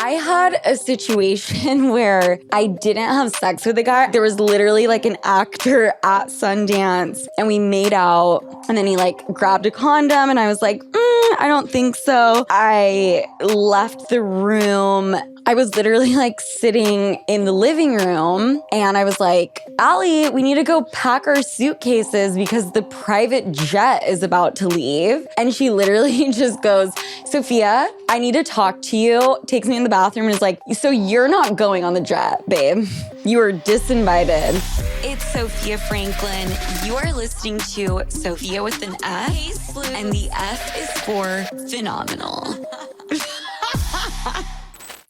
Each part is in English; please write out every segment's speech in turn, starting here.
I had a situation where I didn't have sex with a guy. There was literally like an actor at Sundance and we made out and then he like grabbed a condom and I was like, I don't think so. I left the room. I was literally like sitting in the living room and I was like, Allie, we need to go pack our suitcases because the private jet is about to leave. And she literally just goes, Sofia, I need to talk to you. Takes me in the bathroom and is like, so you're not going on the jet, babe. You are disinvited. It's Sofia Franklyn. You are listening to Sofia with an F, and the F is for phenomenal.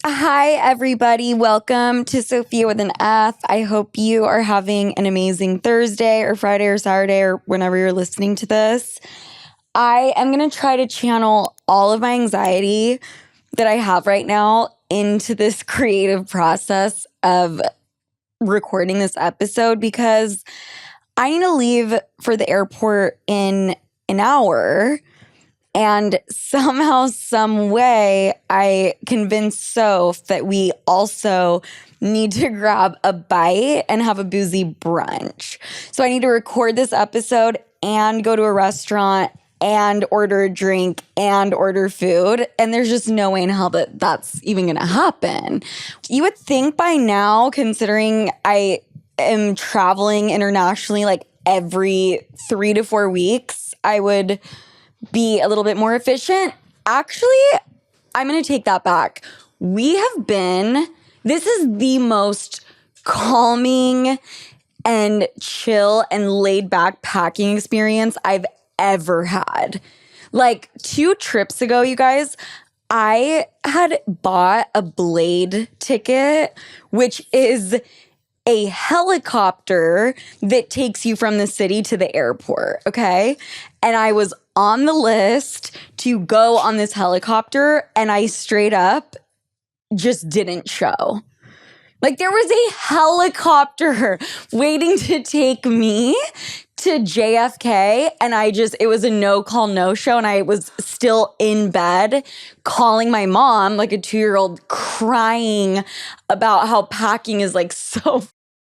Hi, everybody. Welcome to Sofia with an F. I hope you are having an amazing Thursday or Friday or Saturday or whenever you're listening to this. I am going to try to channel all of my anxiety that I have right now into this creative process of recording this episode because I need to leave for the airport in an hour. And somehow, some way, I convinced Soph that we also need to grab a bite and have a boozy brunch. So I need to record this episode and go to a restaurant and order a drink and order food. And there's just no way in hell that that's even going to happen. You would think by now, considering I am traveling internationally like every 3 to 4 weeks, I would be a little bit more efficient. Actually, I'm going to take that back. This is the most calming and chill and laid back packing experience I've ever had. Like 2 trips ago, you guys, I had bought a Blade ticket, which is a helicopter that takes you from the city to the airport, okay? And I was on the list to go on this helicopter and I straight up just didn't show. Like there was a helicopter waiting to take me to JFK and it was a no call, no show. And I was still in bed calling my mom, like a 2-year-old, crying about how packing is like so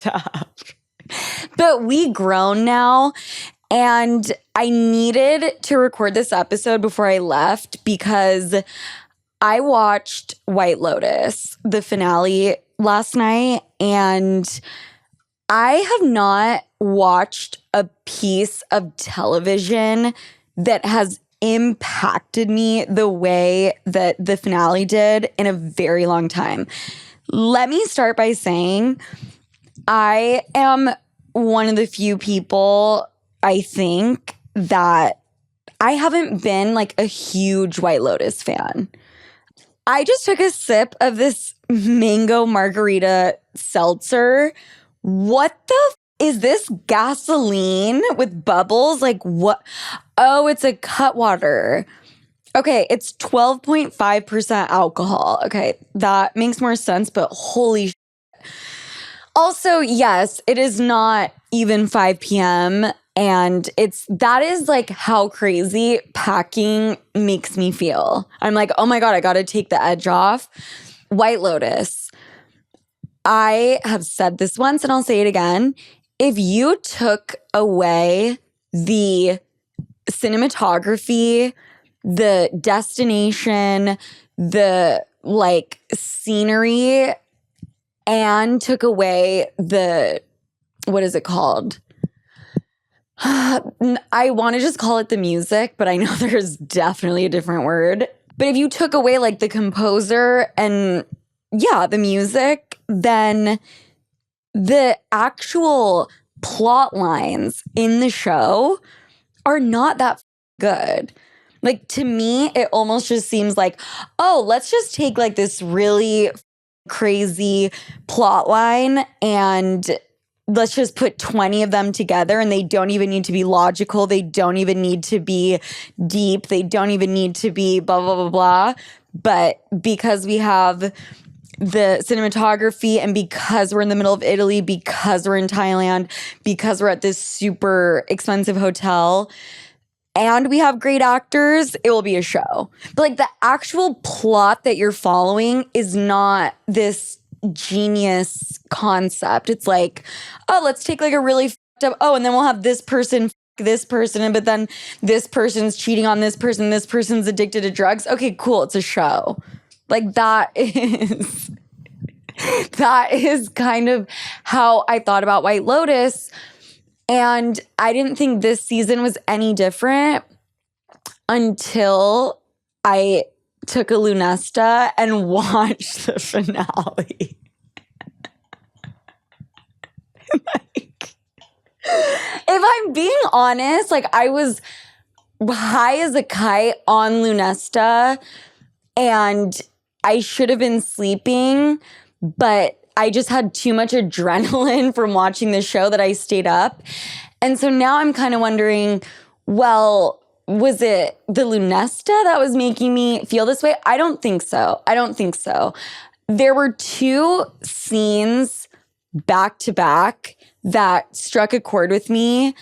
up. But we grown now. And I needed to record this episode before I left because I watched White Lotus, the finale, last night, and I have not watched a piece of television that has impacted me the way that the finale did in a very long time. Let me start by saying I am one of the few people, I think, that I haven't been like a huge White Lotus fan. I just took a sip of this mango margarita seltzer. What the is this gasoline with bubbles? Like what? Oh, it's a Cutwater. Okay, it's 12.5% alcohol. Okay, that makes more sense, but holy shit. Also, yes, it is not even 5 p.m. And that is like how crazy packing makes me feel. I'm like, oh my God, I got to take the edge off. White Lotus. I have said this once and I'll say it again. If you took away the cinematography, the destination, the like scenery, and took away what is it called? I want to just call it the music, but I know there's definitely a different word. But if you took away like the composer and the music, then the actual plot lines in the show are not that good. Like to me, it almost just seems like, oh, let's just take like this really crazy plot line and let's just put 20 of them together, and they don't even need to be logical. They don't even need to be deep. They don't even need to be blah, blah, blah, blah. But because we have the cinematography and because we're in the middle of Italy, because we're in Thailand, because we're at this super expensive hotel, and we have great actors, it will be a show. But like the actual plot that you're following is not this genius concept. It's like, oh, let's take like a really fucked up, and then we'll have this person fuck this person, but then this person's cheating on this person's addicted to drugs. Okay, cool. It's a show. Like that is kind of how I thought about White Lotus. And I didn't think this season was any different until I took a Lunesta and watched the finale. Like, if I'm being honest, like I was high as a kite on Lunesta and I should have been sleeping, but I just had too much adrenaline from watching the show that I stayed up. And so now I'm kind of wondering, well, was it the Lunesta that was making me feel this way? I don't think so. There were 2 scenes back to back that struck a chord with me.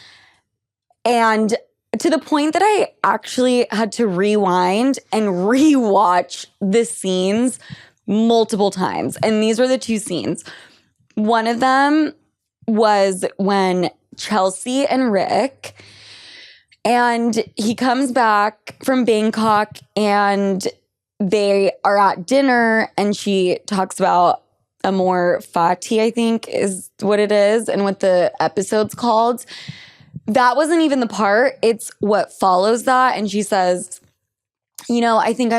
And to the point that I actually had to rewind and rewatch the scenes multiple times. And these were the 2 scenes. One of them was when Chelsea and Rick, and he comes back from Bangkok and they are at dinner and she talks about Amor Fati, I think is what it is, and what the episode's called. That wasn't even the part. It's what follows that. And she says, you know, I think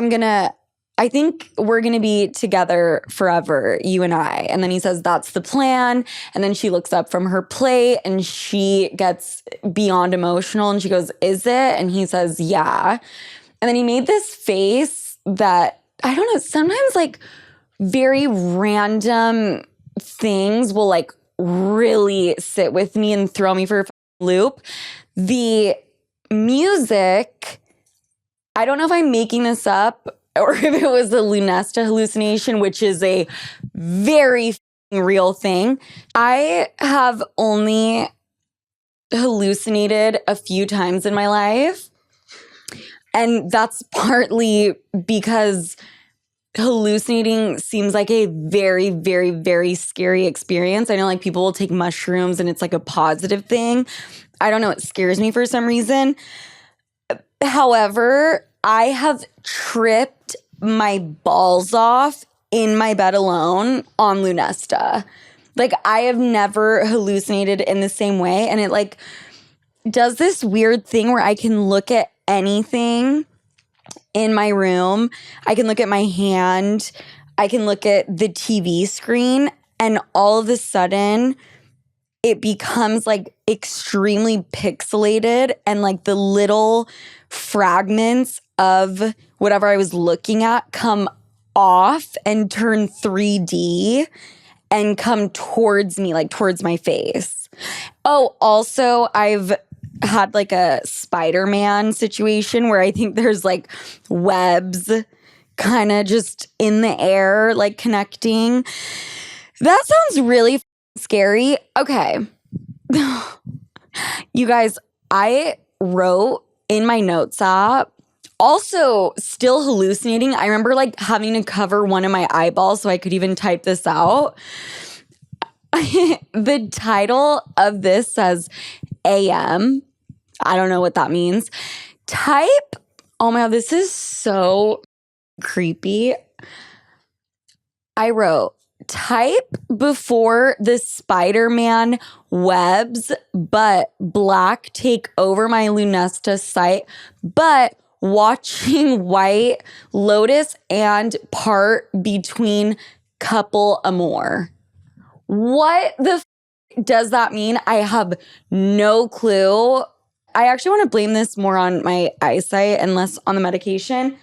we're going to be together forever, you and I. And then he says, that's the plan. And then she looks up from her plate and she gets beyond emotional and she goes, is it? And he says, yeah. And then he made this face that, I don't know, sometimes like very random things will like really sit with me and throw me for a loop. The music, I don't know if I'm making this up or if it was a Lunesta hallucination, which is a very real thing. I have only hallucinated a few times in my life. And that's partly because hallucinating seems like a very, very, very scary experience. I know like people will take mushrooms and it's like a positive thing. I don't know. It scares me for some reason. However, I have tripped my balls off in my bed alone on Lunesta. Like I have never hallucinated in the same way. And it like does this weird thing where I can look at anything in my room. I can look at my hand. I can look at the TV screen. And all of a sudden, it becomes like extremely pixelated. And like the little fragments of whatever I was looking at come off and turn 3D and come towards me, like towards my face. Oh, also, I've had like a Spider-Man situation where I think there's like webs kind of just in the air, like connecting. That sounds really scary. Okay. You guys, I wrote in my notes app, also still hallucinating. I remember like having to cover one of my eyeballs so I could even type this out. The title of this says AM. I don't know what that means. Type, oh my God, this is so creepy. I wrote, type before the Spider-Man webs, but black take over my Lunesta site, but watching White Lotus and part between couple Amor. What the does that mean? I have no clue. I actually want to blame this more on my eyesight and less on the medication.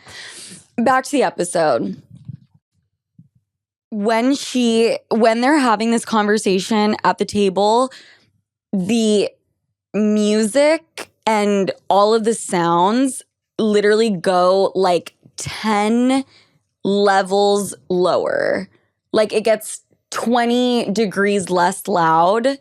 Back to the episode. When they're having this conversation at the table, the music and all of the sounds literally go like 10 levels lower. Like it gets 20 degrees less loud.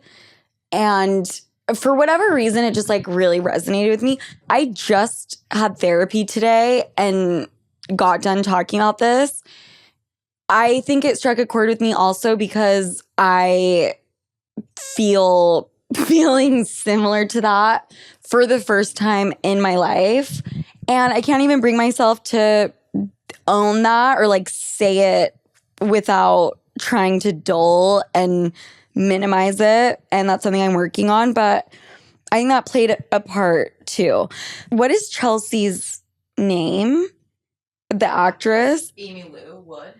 And for whatever reason, it just like really resonated with me. I just had therapy today and got done talking about this. I think it struck a chord with me also because I feel feelings similar to that for the first time in my life. And I can't even bring myself to own that or like say it without trying to dull and minimize it. And that's something I'm working on. But I think that played a part too. What is Chelsea's name? The actress? Amy Lou Wood.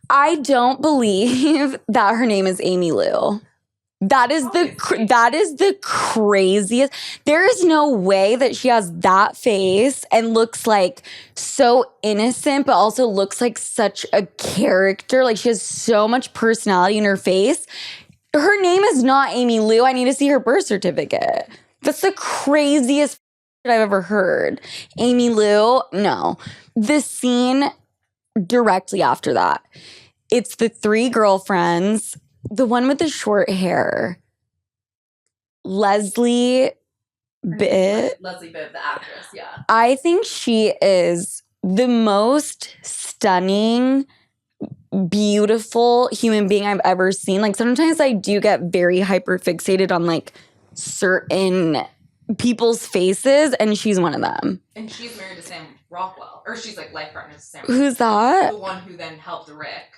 I don't believe that her name is Amy Lou. That is the craziest. There is no way that she has that face and looks like so innocent, but also looks like such a character. Like she has so much personality in her face. Her name is not Amy Lou. I need to see her birth certificate. That's the craziest I've ever heard. Amy Lou, no. The scene directly after that, it's the three girlfriends. The one with the short hair, Leslie Bibb. Leslie Bibb, the actress, yeah. I think she is the most stunning, beautiful human being I've ever seen. Like sometimes I do get very hyper fixated on like certain people's faces, and she's one of them. And she's married to Sam Rockwell, or she's like life partners to Sam. Who's that? The one who then helped Rick.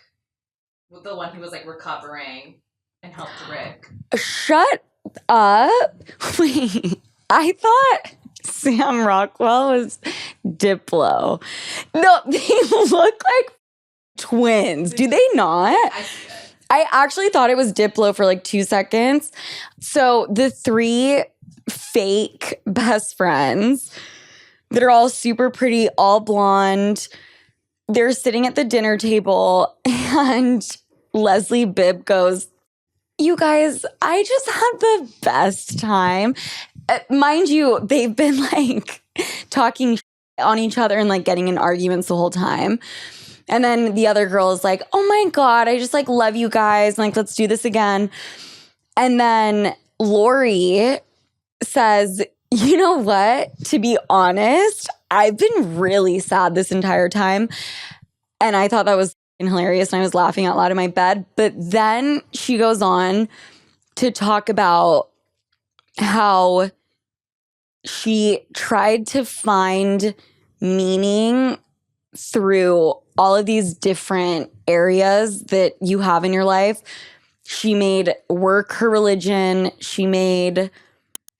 The one who was like recovering and helped Rick. Shut up. Wait, I thought Sam Rockwell was Diplo. No, they look like twins. Do they not? I see it. I actually thought it was Diplo for like 2 seconds. So the three fake best friends that are all super pretty, all blonde, they're sitting at the dinner table and Leslie Bibb goes, "You guys, I just had the best time." Mind you, they've been like talking on each other and like getting in arguments the whole time. And then the other girl is like, "Oh my God, I just like love you guys. Like, let's do this again." And then Lori says, "You know what? To be honest, I've been really sad this entire time." And I thought that was hilarious and I was laughing out loud in my bed. But then she goes on to talk about how she tried to find meaning through all of these different areas that you have in your life. She made work her religion. She made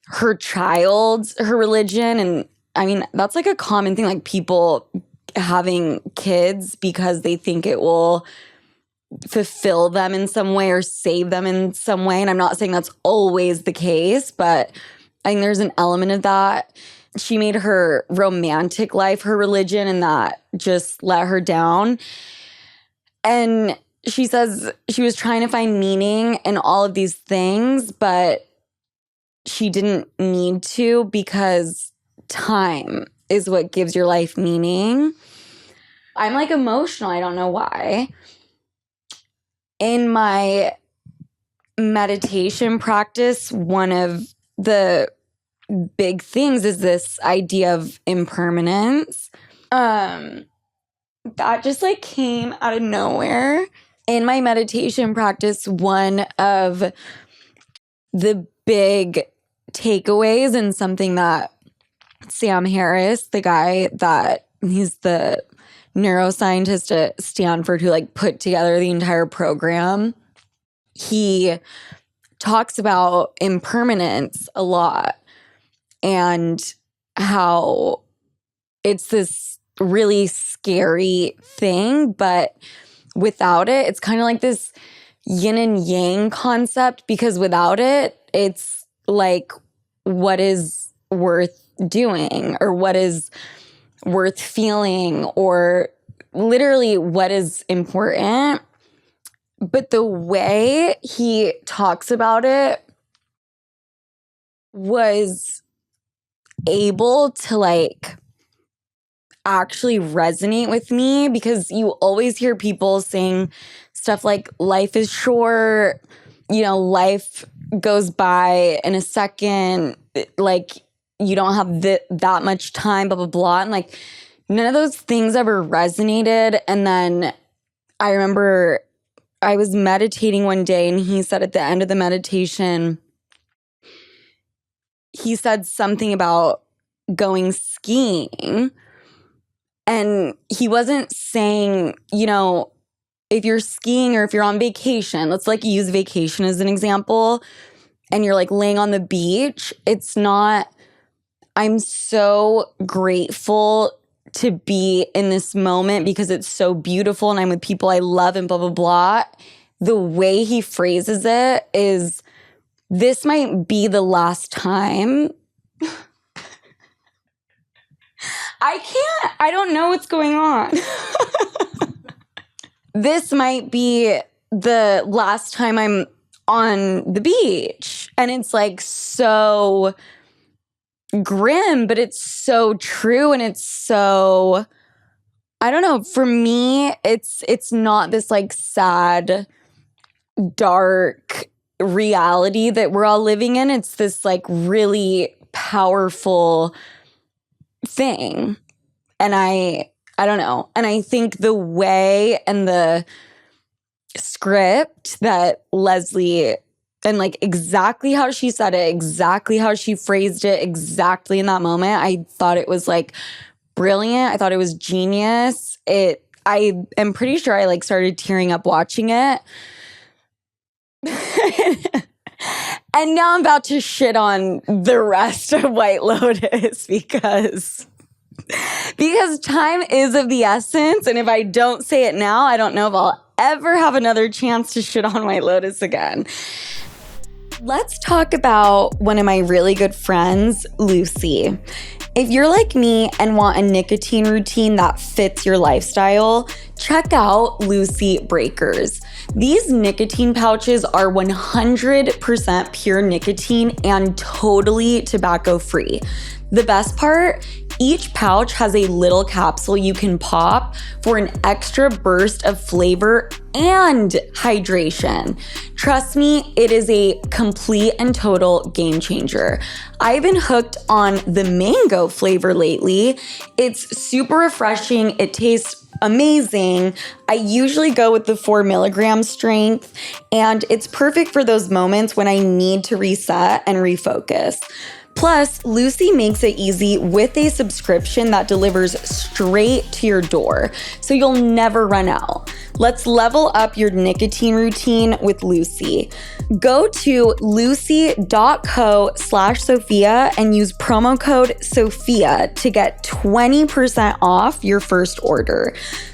her child her religion. And I mean, that's like a common thing, like people having kids because they think it will fulfill them in some way or save them in some way. And I'm not saying that's always the case, but I think there's an element of that. She made her romantic life her religion, and that just let her down. And she says she was trying to find meaning in all of these things, but she didn't need to because time is what gives your life meaning. I'm like emotional. I don't know why. In my meditation practice, one of the big things is this idea of impermanence. That just like came out of nowhere. In my meditation practice, one of the big takeaways and something that Sam Harris, the guy that he's the neuroscientist at Stanford who like put together the entire program, he talks about impermanence a lot and how it's this really scary thing, but without it, it's kind of like this yin and yang concept, because without it, it's like what is worth doing or what is worth feeling or literally what is important. But the way he talks about it was able to like actually resonate with me, because you always hear people saying stuff like life is short, you know, life goes by in a second, like you don't have that much time, blah, blah, blah. And like none of those things ever resonated. And then I remember I was meditating one day and he said at the end of the meditation, he said something about going skiing. And he wasn't saying, you know, if you're skiing or if you're on vacation, let's like use vacation as an example, and you're like laying on the beach. It's not, I'm so grateful to be in this moment because it's so beautiful and I'm with people I love and blah, blah, blah. The way he phrases it is, this might be the last time. I don't know what's going on. This might be the last time I'm on the beach. And it's like so grim, but it's so true. And it's so, I don't know, for me, it's not this like sad, dark reality that we're all living in. It's this like really powerful thing. And I don't know. And I think the way and the script that Leslie, and like exactly how she said it, exactly how she phrased it, exactly in that moment, I thought it was like brilliant. I thought it was genius. I am pretty sure I like started tearing up watching it. And now I'm about to shit on the rest of White Lotus because time is of the essence. And if I don't say it now, I don't know if I'll ever have another chance to shit on White Lotus again. Let's talk about one of my really good friends, Lucy. If you're like me and want a nicotine routine that fits your lifestyle, check out Lucy Breakers. These nicotine pouches are 100% pure nicotine and totally tobacco-free. The best part, each pouch has a little capsule you can pop for an extra burst of flavor and hydration. Trust me, it is a complete and total game changer. I've been hooked on the mango flavor lately. It's super refreshing. It tastes amazing. I usually go with the 4 milligram strength, and it's perfect for those moments when I need to reset and refocus. Plus, Lucy makes it easy with a subscription that delivers straight to your door, so you'll never run out. Let's level up your nicotine routine with Lucy. Go to lucy.co/Sofia and use promo code Sofia to get 20% off your first order.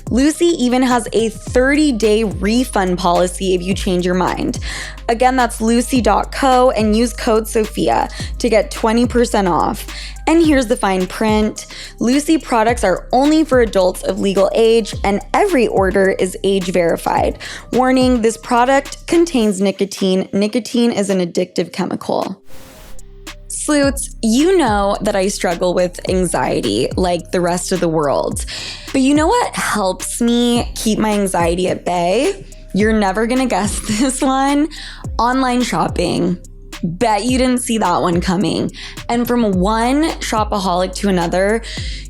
Lucy even has a 30-day refund policy if you change your mind. Again, that's lucy.co and use code Sofia to get 20% off. And here's the fine print. Lucy products are only for adults of legal age, and every order is age verified. Warning, this product contains nicotine. Nicotine is an addictive chemical. Sleuths, you know that I struggle with anxiety like the rest of the world. But you know what helps me keep my anxiety at bay? You're never gonna guess this one. Online shopping. Bet you didn't see that one coming. And from one shopaholic to another,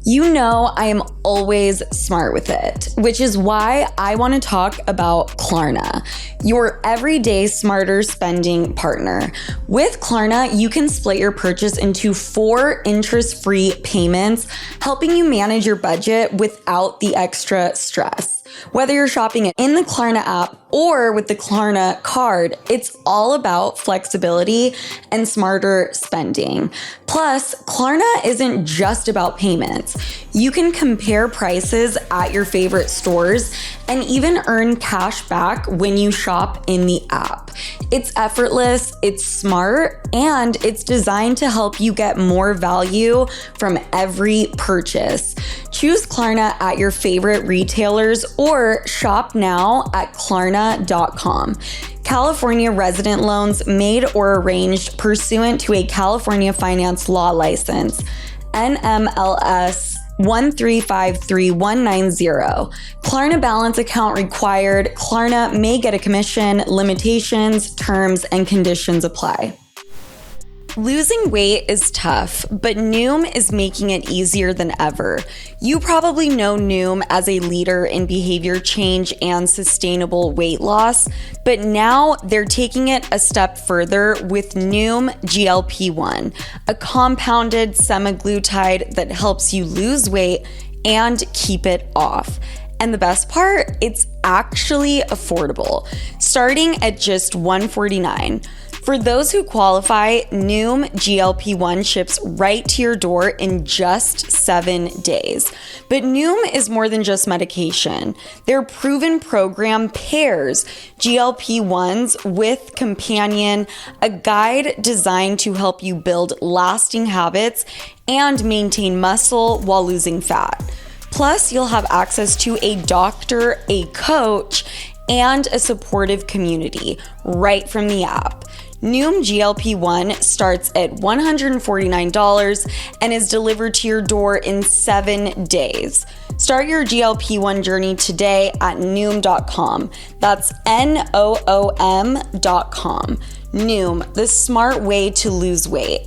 you know I am always smart with it, which is why I want to talk about Klarna, your everyday smarter spending partner. With Klarna, you can split your purchase into 4 interest-free payments, helping you manage your budget without the extra stress. Whether you're shopping in the Klarna app or with the Klarna card, it's all about flexibility and smarter spending. Plus, Klarna isn't just about payments. You can compare prices at your favorite stores and even earn cash back when you shop in the app. It's effortless, it's smart, and it's designed to help you get more value from every purchase. Choose Klarna at your favorite retailers or shop now at Klarna.com. California resident loans made or arranged pursuant to a California finance law license, NMLS 1353190. Klarna balance account required. Klarna may get a commission. Limitations, terms, and conditions apply. Losing weight is tough, but Noom is making it easier than ever. You probably know Noom as a leader in behavior change and sustainable weight loss, but now they're taking it a step further with Noom GLP-1, a compounded semaglutide that helps you lose weight and keep it off. And the best part, it's actually affordable, starting at just $149. For those who qualify, Noom GLP-1 ships right to your door in just 7 days. But Noom is more than just medication. Their proven program pairs GLP-1s with Companion, a guide designed to help you build lasting habits and maintain muscle while losing fat. Plus, you'll have access to a doctor, a coach, and a supportive community right from the app. Noom GLP-1 starts at $149 and is delivered to your door in 7 days. Start your GLP-1 journey today at Noom.com. That's Noom.com. Noom, the smart way to lose weight.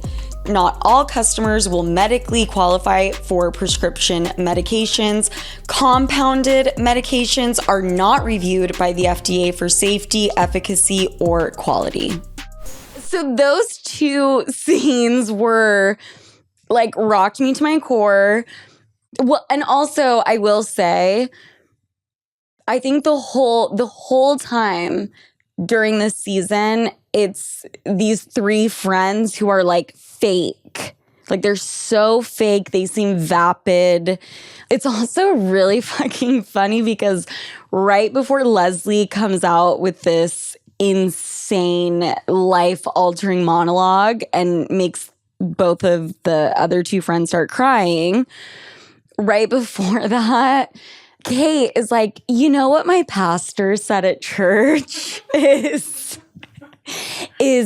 Not all customers will medically qualify for prescription medications. Compounded medications are not reviewed by the FDA for safety, efficacy, or quality. So those two scenes were like rocked me to my core. Well, and also I will say, I think the whole time during this season, it's these three friends who are like fake. Like they're so fake. They seem vapid. It's also really fucking funny because right before Leslie comes out with this insane life-altering monologue and makes both of the other two friends start crying, right before that, Kate is like, you know what my pastor said at church is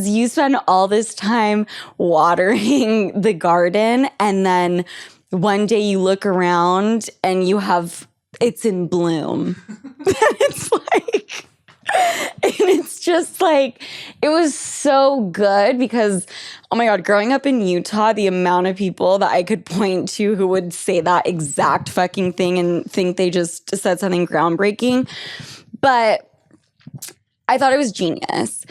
you spend all this time watering the garden and then one day you look around and it's in bloom. It's like, and it's just like, it was so good because, oh my God, growing up in Utah, the amount of people that I could point to who would say that exact fucking thing and think they just said something groundbreaking. But I thought it was genius.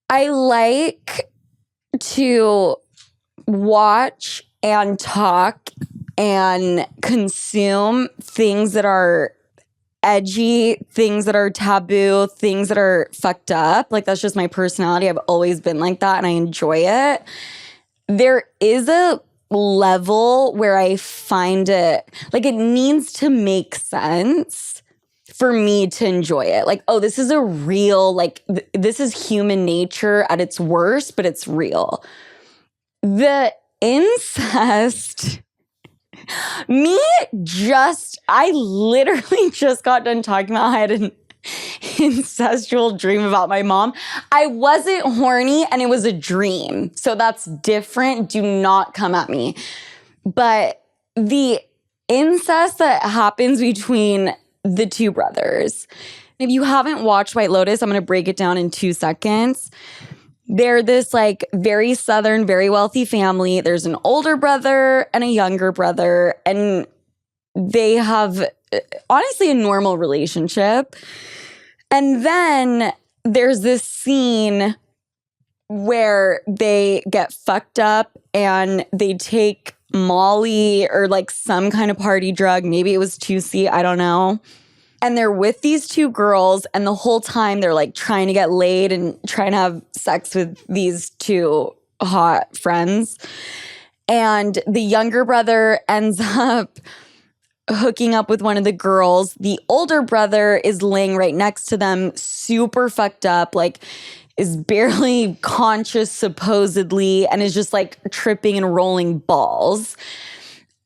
I like to watch and talk and consume things that are edgy, things that are taboo, things that are fucked up. Like, that's just my personality. I've always been like that and I enjoy it. There is a level where I find it, like, it needs to make sense for me to enjoy it. Like, oh, this is a real, like, this is human nature at its worst, but it's real. The incest... I literally just got done talking about how I had an incestual dream about my mom. I wasn't horny and it was a dream. So that's different. Do not come at me. But the incest that happens between the two brothers, if you haven't watched White Lotus, I'm going to break it down in 2 seconds. They're this like very Southern, very wealthy family. There's an older brother and a younger brother, and they have honestly a normal relationship. And then there's this scene where they get fucked up and they take Molly or like some kind of party drug. Maybe it was 2C, I don't know. And they're with these two girls, and the whole time they're like trying to get laid and trying to have sex with these two hot friends. And the younger brother ends up hooking up with one of the girls. The older brother is laying right next to them, super fucked up, like is barely conscious supposedly, and is just like tripping and rolling balls.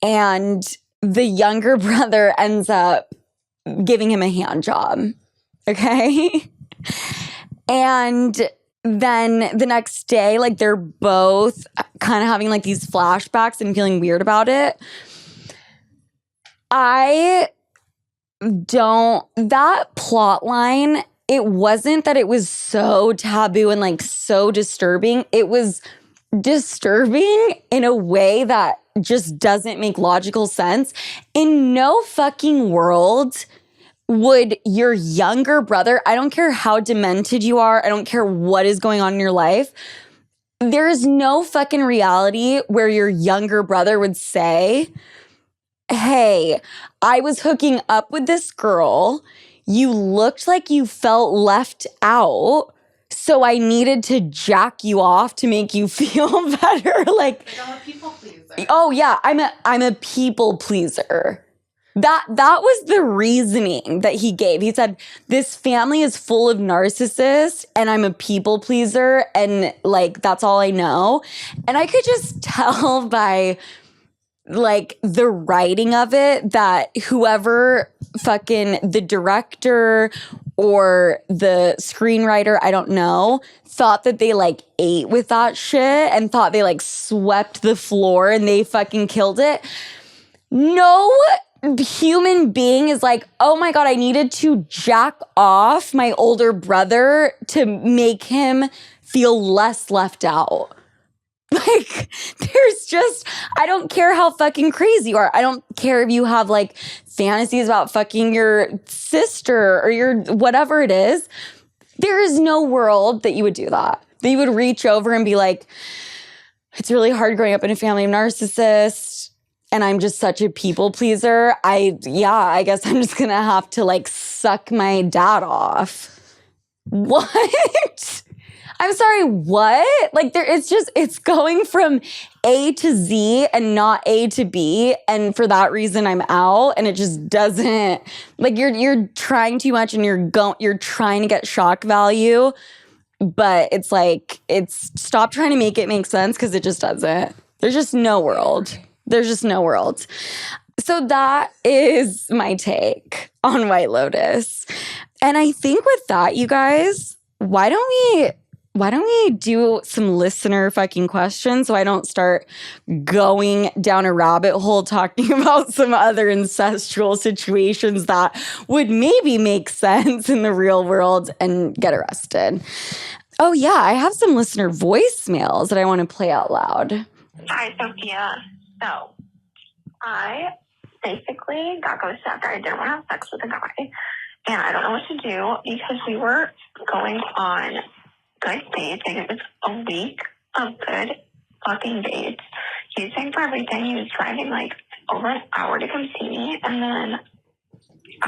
And the younger brother ends up giving him a hand job. Okay. And then the next day, like they're both kind of having like these flashbacks and feeling weird about it. I don't, that plot line, it wasn't that it was so taboo and like so disturbing. It was disturbing in a way that just doesn't make logical sense. In no fucking world would your younger brother, I don't care how demented you are, I don't care what is going on in your life, there is no fucking reality where your younger brother would say, hey, I was hooking up with this girl. You looked like you felt left out. So I needed to jack you off to make you feel better. Like I'm a people pleaser. Oh yeah, I'm a people pleaser. That was the reasoning that he gave. He said, this family is full of narcissists and I'm a people pleaser and like that's all I know. And I could just tell by like the writing of it that whoever fucking the director or the screenwriter, I don't know, thought that they like ate with that shit and thought they like swept the floor and they fucking killed it. No human being is like, oh my God, I needed to jack off my older brother to make him feel less left out. Like, there's just, I don't care how fucking crazy you are. I don't care if you have like fantasies about fucking your sister or your whatever it is. There is no world that you would do that. That you would reach over and be like, it's really hard growing up in a family of narcissists and I'm just such a people pleaser. I guess I'm just gonna have to like suck my dad off. What? I'm sorry, what? Like it's going from A to Z and not A to B. And for that reason, I'm out. And it just doesn't, like you're trying too much and you're trying to get shock value. But it's like, stop trying to make it make sense because it just doesn't. There's just no world. There's just no world. So that is my take on White Lotus. And I think with that, you guys, why don't we do some listener fucking questions so I don't start going down a rabbit hole talking about some other incestual situations that would maybe make sense in the real world and get arrested. Oh yeah, I have some listener voicemails that I want to play out loud. Hi, Sofia. So, I basically got ghosted after I didn't want to have sex with a guy. And I don't know what to do because we were going on good dates. Like it was a week of good fucking dates. He was paying for everything. He was driving like over an hour to come see me. And then we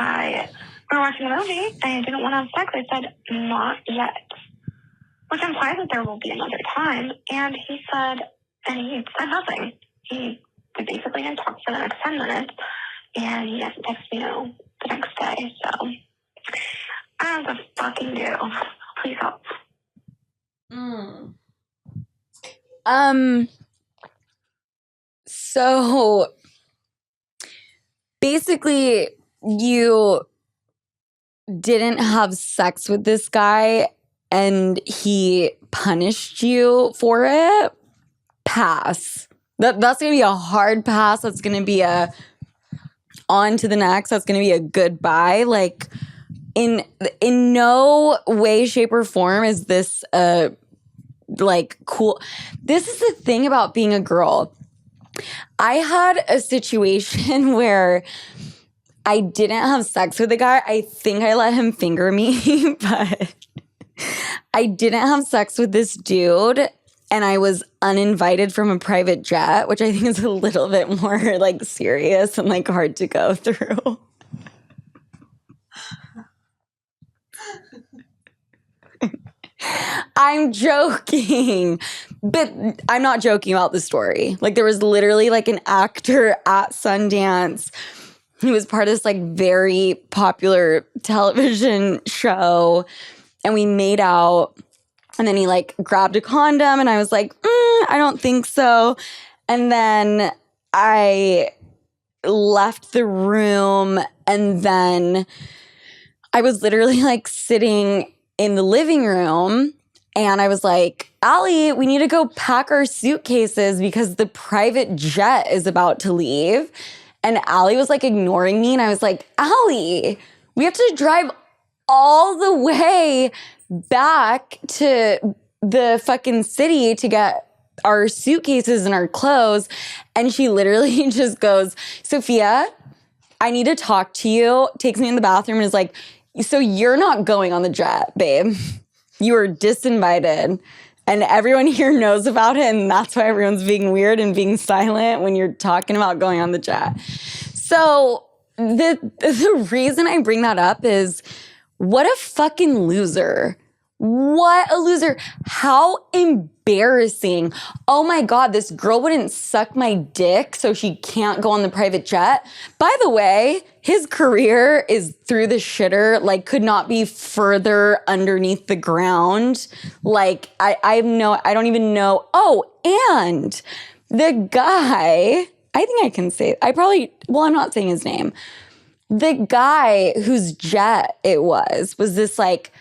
were watching a movie and I didn't want to have sex. I said, not yet. Which implies that there will be another time. And he said nothing. We basically didn't talk for the next 10 minutes. And he hasn't texted me the next day. So I don't know what to fucking do. Please help. So basically you didn't have sex with this guy and he punished you for it. Pass. That's gonna be a hard pass. That's gonna be a on to the next. That's gonna be a goodbye. Like in no way, shape, or form is this like cool. This is the thing about being a girl. I had a situation where I didn't have sex with a guy. I think I let him finger me, but I didn't have sex with this dude. And I was uninvited from a private jet, which I think is a little bit more like serious and like hard to go through. I'm joking, but I'm not joking about the story. Like there was literally like an actor at Sundance who was part of this like very popular television show and we made out and then he like grabbed a condom and I was like, I don't think so. And then I left the room and then I was literally like sitting in the living room and I was like, Allie, we need to go pack our suitcases because the private jet is about to leave. And Allie was like ignoring me. And I was like, Allie, we have to drive all the way back to the fucking city to get our suitcases and our clothes. And she literally just goes, Sofia, I need to talk to you. Takes me in the bathroom and is like, so you're not going on the jet, babe. You were disinvited. And everyone here knows about it. And that's why everyone's being weird and being silent when you're talking about going on the jet. So the reason I bring that up is, what a fucking loser. What a loser. How embarrassing. Oh my God, this girl wouldn't suck my dick so she can't go on the private jet. By the way, his career is through the shitter, like could not be further underneath the ground. Like I don't even know. Oh, and the guy, I think I can say, I'm not saying his name. The guy whose jet it was this like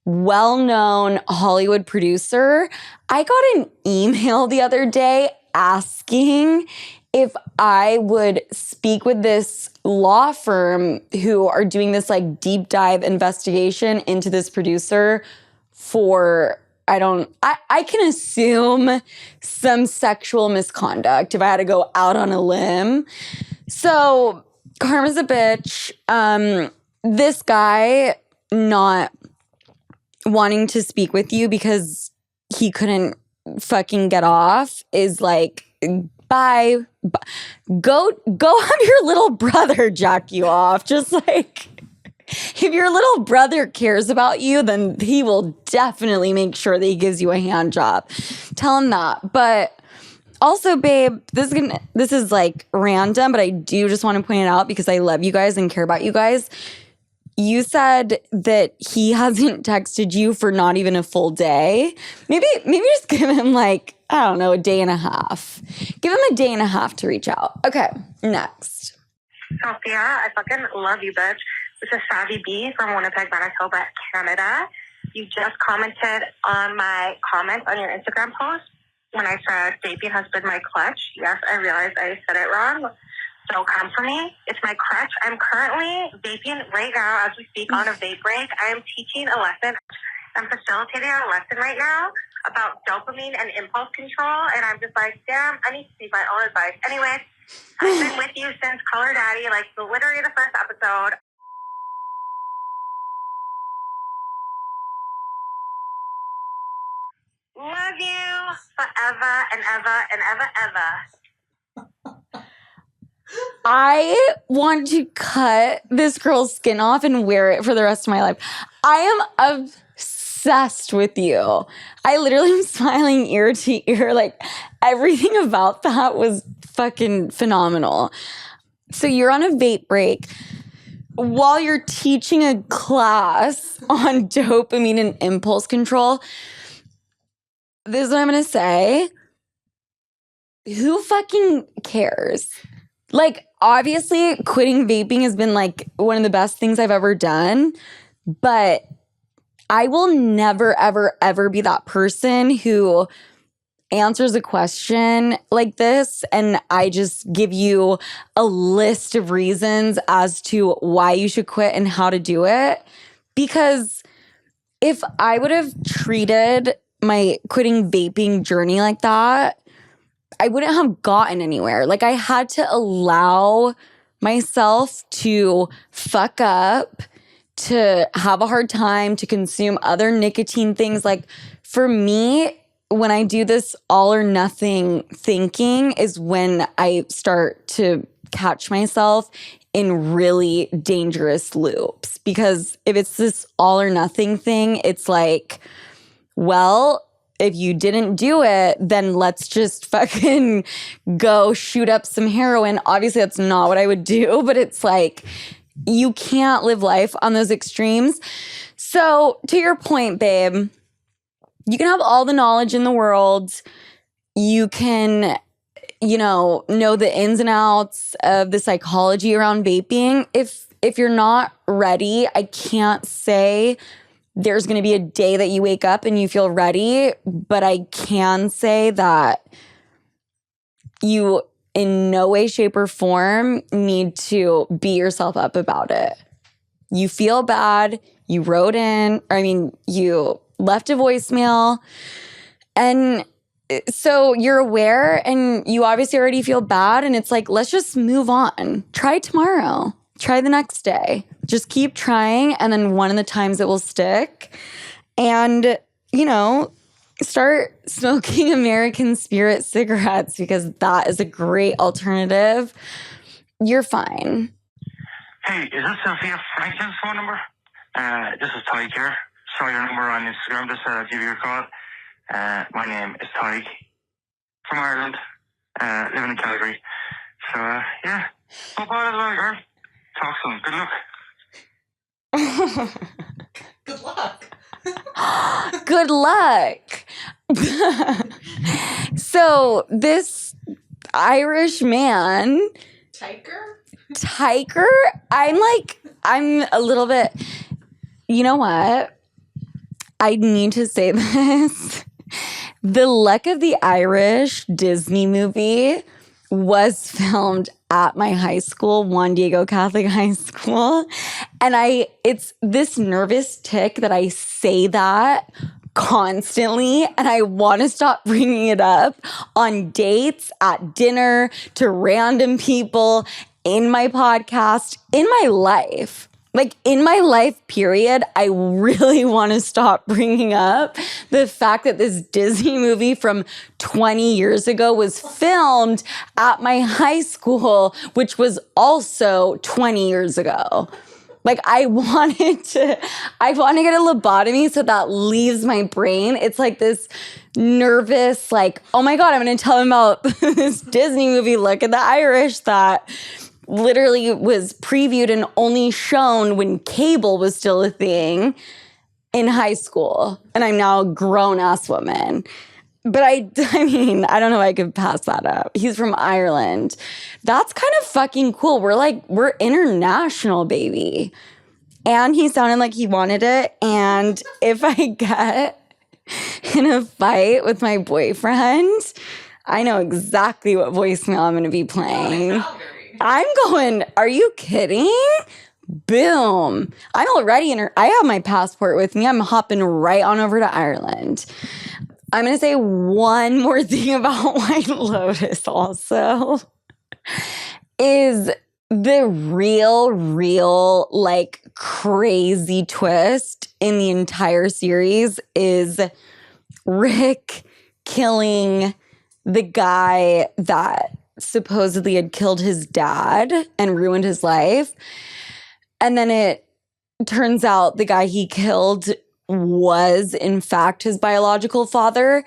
well-known Hollywood producer. I got an email the other day asking if I would speak with this law firm who are doing this like deep dive investigation into this producer for, I can assume some sexual misconduct if I had to go out on a limb. So karma's a bitch. This guy not wanting to speak with you because he couldn't fucking get off is like, bye. Go have your little brother jack you off. Just like, if your little brother cares about you, then he will definitely make sure that he gives you a hand job. Tell him that. But also, babe, this is like random, but I do just want to point it out because I love you guys and care about you guys. You said that he hasn't texted you for not even a full day. Maybe just give him like, I don't know, a day and a half. Give him a day and a half to reach out. Okay, next. Sofia, I fucking love you, bitch. This is Savvy B from Winnipeg, Manitoba, Canada. You just commented on my comment on your Instagram post when I said vaping has been my clutch. Yes, I realized I said it wrong. So come for me. It's my crutch. I'm currently vaping right now as we speak on a vape break. I am teaching a lesson. I'm facilitating a lesson right now about dopamine and impulse control. And I'm just like, damn, I need to see my own advice. Anyway, I've been with you since Color Daddy, like literally the first episode. Love you forever and ever and ever, ever. I want to cut this girl's skin off and wear it for the rest of my life. I am obsessed with you. I literally am smiling ear to ear. Like, everything about that was fucking phenomenal. So you're on a vape break while you're teaching a class on dopamine and impulse control. This is what I'm going to say. Who fucking cares? Like, obviously, quitting vaping has been like one of the best things I've ever done. But I will never, ever, ever be that person who answers a question like this and I just give you a list of reasons as to why you should quit and how to do it. Because if I would have treated my quitting vaping journey like that, I wouldn't have gotten anywhere. Like, I had to allow myself to fuck up, to have a hard time, to consume other nicotine things. Like, for me, when I do this all or nothing thinking is when I start to catch myself in really dangerous loops. Because if it's this all or nothing thing, it's like, well, if you didn't do it, then let's just fucking go shoot up some heroin. Obviously, that's not what I would do, but it's like, you can't live life on those extremes. So to your point, babe, you can have all the knowledge in the world. You can, know the ins and outs of the psychology around vaping. If you're not ready, I can't say there's going to be a day that you wake up and you feel ready, but I can say that you in no way, shape, or form need to beat yourself up about it. You feel bad. You wrote in, you left a voicemail. And so you're aware and you obviously already feel bad. And it's like, let's just move on. Try tomorrow. Try the next day. Just keep trying. And then one of the times it will stick. And, start smoking American Spirit cigarettes because that is a great alternative. You're fine. Hey, is this Sofia Franklyn's phone number? This is Tyke here. Saw your number on Instagram. Just said I'd give you a call. My name is Tyke. From Ireland. Living in Calgary. So, yeah. Hope all is well, girl. Talk soon. Good luck. Good luck. Good luck. So this Irish man, Tyker, I'm a little bit, you know what? I need to say this. The Luck of the Irish Disney movie was filmed at my high school, Juan Diego Catholic High School. And it's this nervous tick that I say that constantly, and I want to stop bringing it up on dates, at dinner, to random people, in my podcast, in my life. Like, in my life, period, I really want to stop bringing up the fact that this Disney movie from 20 years ago was filmed at my high school, which was also 20 years ago. Like, I want to get a lobotomy so that leaves my brain. It's like this nervous, like, oh my God, I'm going to tell him about this Disney movie, Look at the Irish, that literally was previewed and only shown when cable was still a thing in high school. And I'm now a grown-ass woman. But I don't know if I could pass that up. He's from Ireland. That's kind of fucking cool. We're international, baby. And he sounded like he wanted it. And if I get in a fight with my boyfriend, I know exactly what voicemail I'm going to be playing. I'm going, are you kidding? Boom. I'm already I have my passport with me. I'm hopping right on over to Ireland. I'm going to say one more thing about White Lotus also. Is the real, like, crazy twist in the entire series is Rick killing the guy that supposedly had killed his dad and ruined his life. And then it turns out the guy he killed was, in fact, his biological father.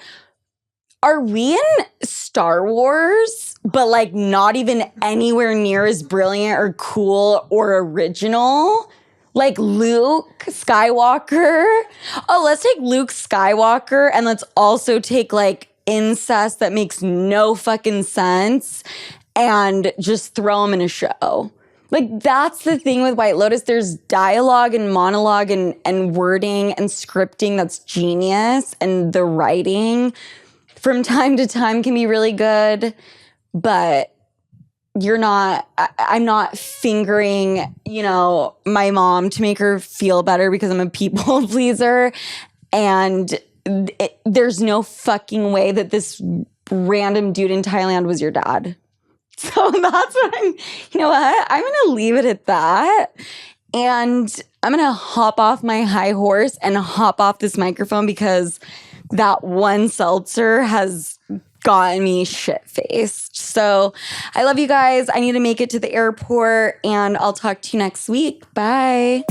Are we in Star Wars, but like not even anywhere near as brilliant or cool or original? Like Luke Skywalker? Oh, let's take Luke Skywalker and let's also take like incest that makes no fucking sense and just throw him in a show. Like, that's the thing with White Lotus. There's dialogue and monologue and wording and scripting that's genius, and the writing from time to time can be really good, but I'm not fingering, my mom to make her feel better because I'm a people pleaser. And there's no fucking way that this random dude in Thailand was your dad. So that's what I'm going to leave it at that. And I'm going to hop off my high horse and hop off this microphone because that one seltzer has gotten me shit-faced. So I love you guys. I need to make it to the airport and I'll talk to you next week. Bye.